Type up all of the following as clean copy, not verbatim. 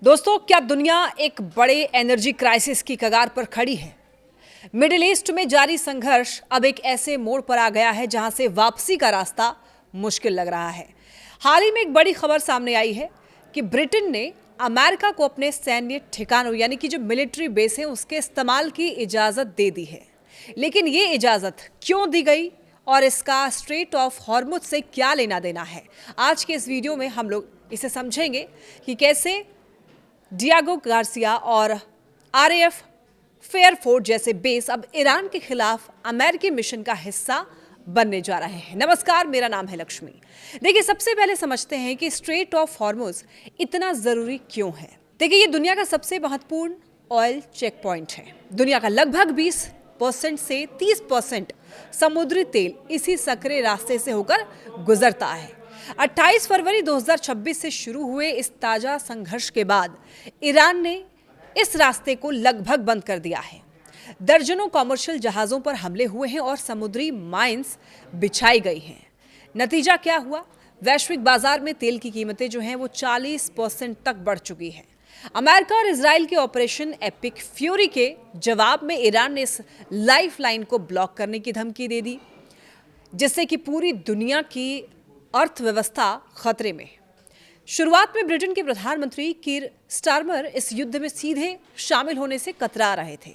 दोस्तों, क्या दुनिया एक बड़े एनर्जी क्राइसिस की कगार पर खड़ी है? मिडिल ईस्ट में जारी संघर्ष अब एक ऐसे मोड़ पर आ गया है जहां से वापसी का रास्ता मुश्किल लग रहा है। हाल ही में एक बड़ी खबर सामने आई है कि ब्रिटेन ने अमेरिका को अपने सैन्य ठिकानों यानी कि जो मिलिट्री बेस है उसके इस्तेमाल की इजाजत दे दी है। लेकिन ये इजाजत क्यों दी गई और इसका स्ट्रेट ऑफ हॉर्मुज से क्या लेना देना है, आज के इस वीडियो में हम लोग इसे समझेंगे कि कैसे डिएगो गार्सिया और आरएएफ फेयरफोर्ड जैसे बेस अब ईरान के खिलाफ अमेरिकी मिशन का हिस्सा बनने जा रहे हैं। नमस्कार, मेरा नाम है लक्ष्मी। देखिए, सबसे पहले समझते हैं कि स्ट्रेट ऑफ हॉर्मुज इतना जरूरी क्यों है। देखिए, ये दुनिया का सबसे महत्वपूर्ण ऑयल चेक पॉइंट है। दुनिया का लगभग 20% से 30% समुद्री तेल इसी सकरे रास्ते से होकर गुजरता है। 28 फरवरी 2026 से शुरू हुए इस ताजा संघर्ष के बाद ईरान ने इस रास्ते को लगभग बंद कर दिया है। दर्जनों कॉमर्शियल जहाजों पर हमले हुए हैं और समुद्री माइंस बिछाई गई हैं। नतीजा क्या हुआ? वैश्विक बाजार में तेल की कीमतें जो हैं वो 40% तक बढ़ चुकी हैं। अमेरिका और इजराइल के ऑपरेशन एपिक फ्यूरी के जवाब में ईरान ने इस लाइफलाइन को ब्लॉक करने की धमकी दे दी, जिससे कि पूरी दुनिया की अर्थव्यवस्था खतरे में। शुरुआत में ब्रिटेन के प्रधानमंत्री कीर स्टारमर इस युद्ध में सीधे शामिल होने से कतरा रहे थे।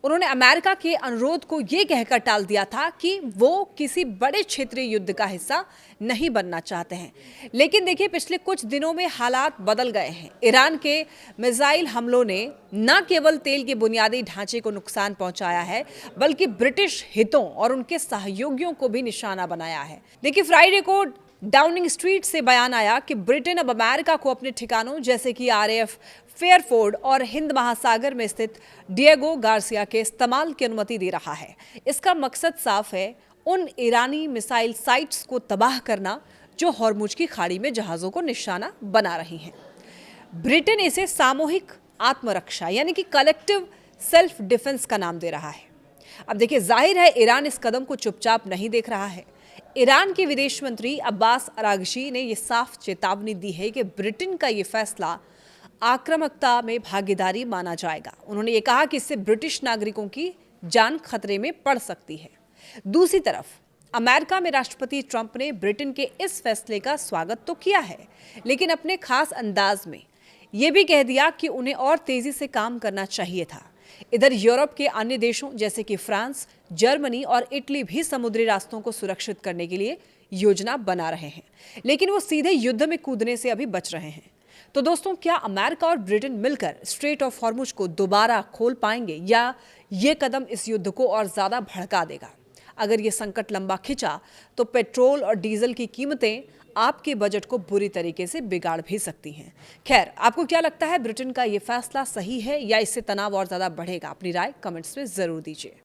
उन्होंने अमेरिका के अनुरोध को यह कहकर टाल दिया था कि वो किसी बड़े क्षेत्रीय युद्ध का हिस्सा नहीं बनना चाहते हैं। लेकिन देखिए, पिछले कुछ दिनों में हालात बदल गए हैं। ईरान के मिसाइल हमलों ने न केवल तेल के बुनियादी ढांचे को नुकसान पहुंचाया है, बल्कि ब्रिटिश हितों और उनके सहयोगियों को भी निशाना बनाया है। देखिए, फ्राइडे को डाउनिंग स्ट्रीट से बयान आया कि ब्रिटेन अब अमेरिका को अपने ठिकानों जैसे कि आरएएफ फेयरफोर्ड और हिंद महासागर में स्थित डिएगो गार्सिया के इस्तेमाल की अनुमति दे रहा है। इसका मकसद साफ है, उन ईरानी मिसाइल साइट्स को तबाह करना जो हॉर्मुज की खाड़ी में जहाज़ों को निशाना बना रही हैं। ब्रिटेन इसे सामूहिक आत्मरक्षा यानी कि कलेक्टिव सेल्फ डिफेंस का नाम दे रहा है। अब देखिए, जाहिर है ईरान इस कदम को चुपचाप नहीं देख रहा है। ईरान के विदेश मंत्री अब्बास अरागची ने यह साफ चेतावनी दी है कि ब्रिटेन का यह फैसला आक्रामकता में भागीदारी माना जाएगा। उन्होंने ये कहा कि इससे ब्रिटिश नागरिकों की जान खतरे में पड़ सकती है। दूसरी तरफ अमेरिका में राष्ट्रपति ट्रंप ने ब्रिटेन के इस फैसले का स्वागत तो किया है, लेकिन अपने खास अंदाज में यह भी कह दिया कि उन्हें और तेजी से काम करना चाहिए था। इधर यूरोप के अन्य देशों जैसे कि फ्रांस, जर्मनी और इटली भी समुद्री रास्तों को सुरक्षित करने के लिए योजना बना रहे हैं, लेकिन वो सीधे युद्ध में कूदने से अभी बच रहे हैं। तो दोस्तों, क्या अमेरिका और ब्रिटेन मिलकर स्ट्रेट ऑफ हॉर्मुज को दोबारा खोल पाएंगे या ये कदम इस युद्ध को और ज्यादा भड़का देगा? अगर ये संकट लंबा खिंचा तो पेट्रोल और डीजल की कीमतें आपके बजट को बुरी तरीके से बिगाड़ भी सकती हैं। खैर, आपको क्या लगता है, ब्रिटेन का ये फैसला सही है या इससे तनाव और ज्यादा बढ़ेगा? अपनी राय कमेंट्स में जरूर दीजिए।